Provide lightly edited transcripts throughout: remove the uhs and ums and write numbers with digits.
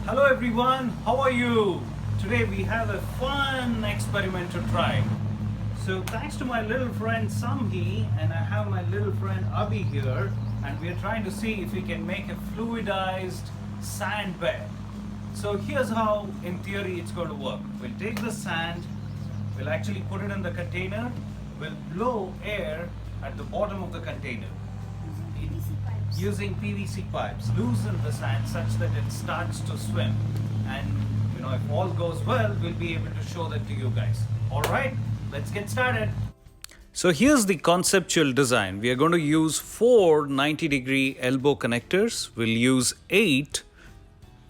Hello everyone, how are you? Today we have a fun experiment to try. So thanks to my little friend Samhi and I have my little friend Abhi here, and we are trying to see if we can make a fluidized sand bed. So here's how in theory it's going to work. We'll take the sand, we'll actually put it in the container, we'll blow air at the bottom of the container using PVC pipes, loosen the sand such that it starts to swim, and if all goes well, we'll be able to show that to you guys. All right, let's get started. So here's the conceptual design. We are going to use 4 90-degree elbow connectors. We'll use 8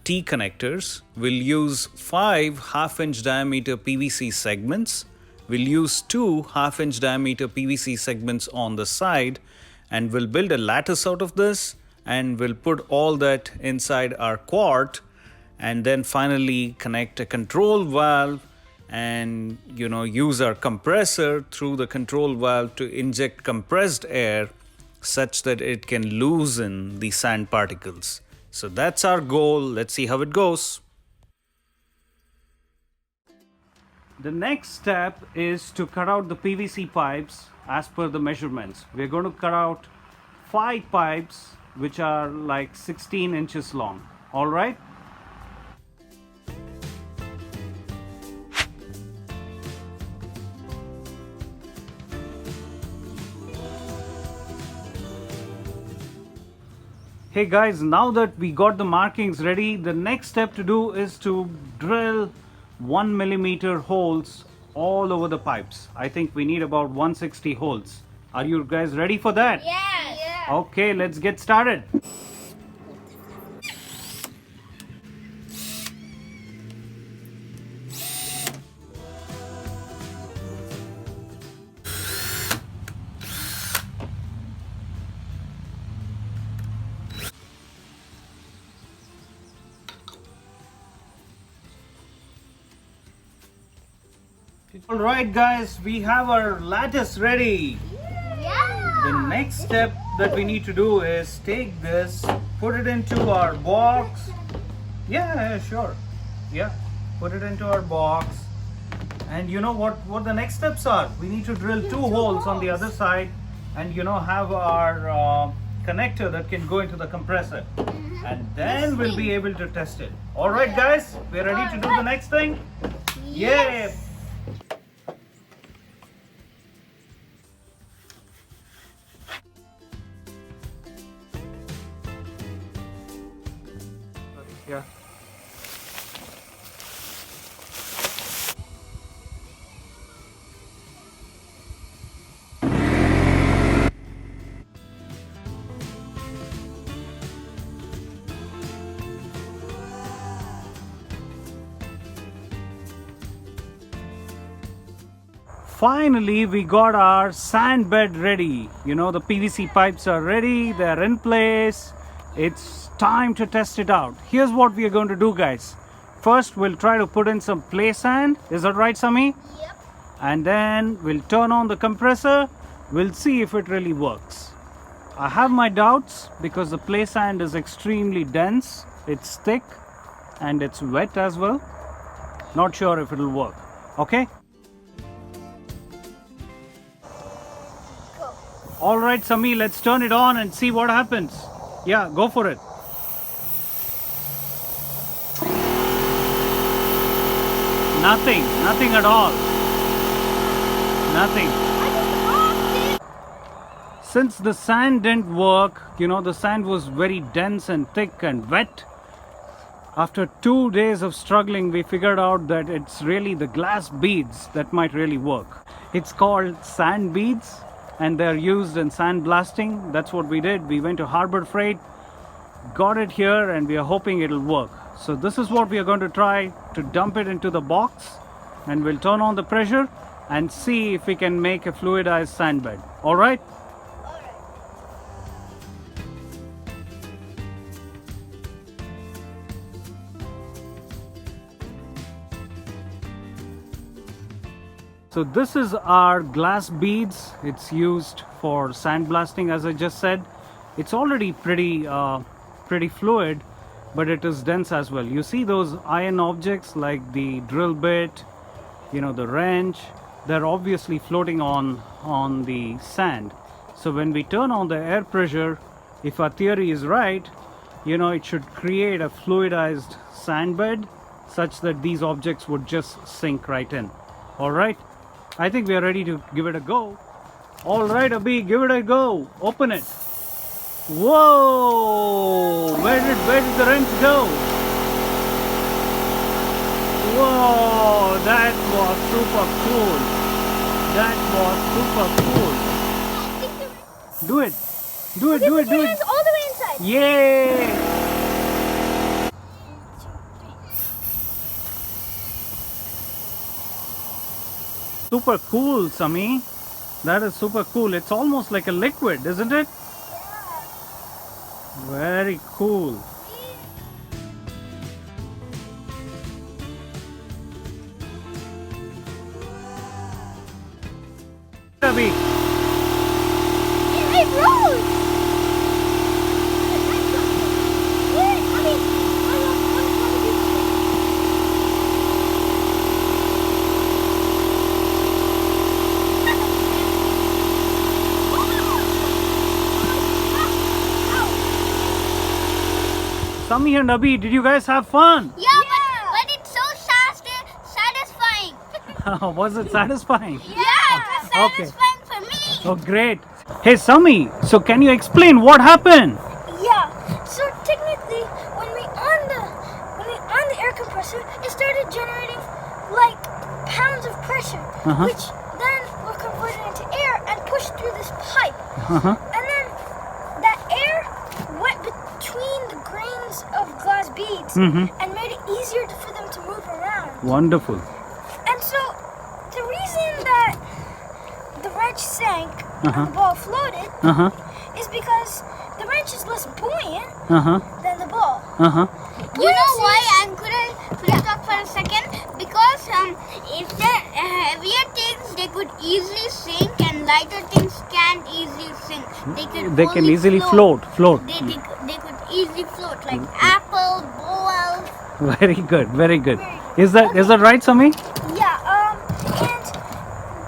T connectors. We'll use 5 half-inch diameter PVC segments. We'll use 2 half-inch diameter PVC segments on the side, and we'll build a lattice out of this, and we'll put all that inside our quart, and then finally connect a control valve and use our compressor through the control valve to inject compressed air such that it can loosen the sand particles. So that's our goal. Let's see how it goes. The next step is to cut out the PVC pipes as per the measurements. We're going to cut out 5 pipes which are like 16 inches long. All right? Hey guys, now that we got the markings ready, the next step to do is to drill 1 millimeter holes all over the pipes. I think we need about 160 holes. Are you guys ready for that? Yes. Yeah. Okay, let's get started. All right guys, we have our lattice ready. Yeah. The next step that we need to do is take this, put it into our box. Yeah, sure. Yeah, put it into our box. And you know what the next steps are? We need to drill 2 holes on the other side, and have our connector that can go into the compressor. And then we'll be able to test it. All right guys, we're ready to do the next thing? Yes. Yeah. Yeah. Finally, we got our sand bed ready. The PVC pipes are ready, they're in place. It's time to test it out. Here's what we are going to do, guys. First, we'll try to put in some play sand. Is that right, Sami? Yep. And then we'll turn on the compressor. We'll see if it really works. I have my doubts because the play sand is extremely dense. It's thick and it's wet as well. Not sure if it'll work. Okay? All right, Sami, let's turn it on and see what happens. Yeah, go for it. Nothing at all. Nothing. Since the sand didn't work, the sand was very dense and thick and wet. After 2 days of struggling, we figured out that it's really the glass beads that might really work. It's called sand beads, and they're used in sandblasting. That's what we did. We went to Harbor Freight, got it here, and we are hoping it'll work. So this is what we are going to try to dump it into the box, and we'll turn on the pressure and see if we can make a fluidized sand bed. All right? So this is our glass beads. It's used for sandblasting, as I just said. It's already pretty fluid, but it is dense as well. You see those iron objects like the drill bit, the wrench, they're obviously floating on the sand. So when we turn on the air pressure, if our theory is right, it should create a fluidized sand bed such that these objects would just sink right in. All right, I think we are ready to give it a go. All right, Abhi, give it a go. Open it. Whoa! Where did the wrench go? Whoa! That was super cool. That was super cool. Do it. Do it. Put your hands all the way inside. Yay! Super cool, Sami. That is super cool. It's almost like a liquid, isn't it? Very cool. Abhi. It rose. Sami and Abhi, did you guys have fun? Yeah, but it's so satisfying. Was it satisfying? Yeah, it was Okay. satisfying for me. Oh, great. Hey, Sami, so can you explain what happened? Yeah. So technically, when we on the air compressor, it started generating like pounds of pressure, Uh-huh. which then were converted into air and pushed through this pipe. Uh-huh. And then that air went between the grains of glass beads Mhm. and made it easier for them to move around. Wonderful. And so the reason that the wrench sank Uh-huh. and the ball floated Uh-huh. is because the wrench is less buoyant Uh-huh. than the ball. Uh-huh. You know why? Could I talk for a second? Because if they're heavier things, they could easily sink, and lighter things can't easily sink. They They can only easily float. They could easily float, like apple, balls. Very good, very good. Is that right, Sami? Yeah. And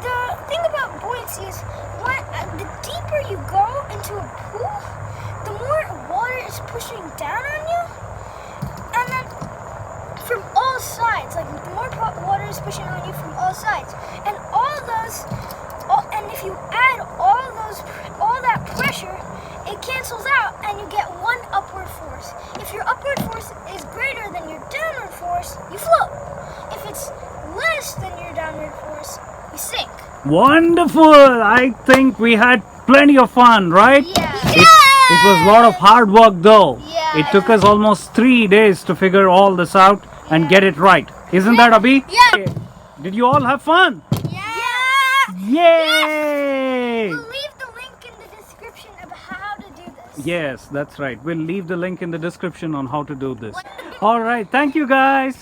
the thing about buoyancy is, the deeper you go into a pool, the more water is pushing down on you, and then from all sides, like the more water is pushing on you from all sides, and and if you add all that pressure, it cancels out, and you get one upward force. If your upward force is greater than your downward force, you float. If it's less than your downward force, you sink. Wonderful. I think we had plenty of fun, right? Yeah. It was a lot of hard work though. Yeah. It took us almost 3 days to figure all this out and get it right. Isn't that, Abhi? Yeah. Did you all have fun? Yeah. Yay! We'll leave the link in the description of how to do this. Yes, that's right. We'll leave the link in the description on how to do this. All right. Thank you, guys.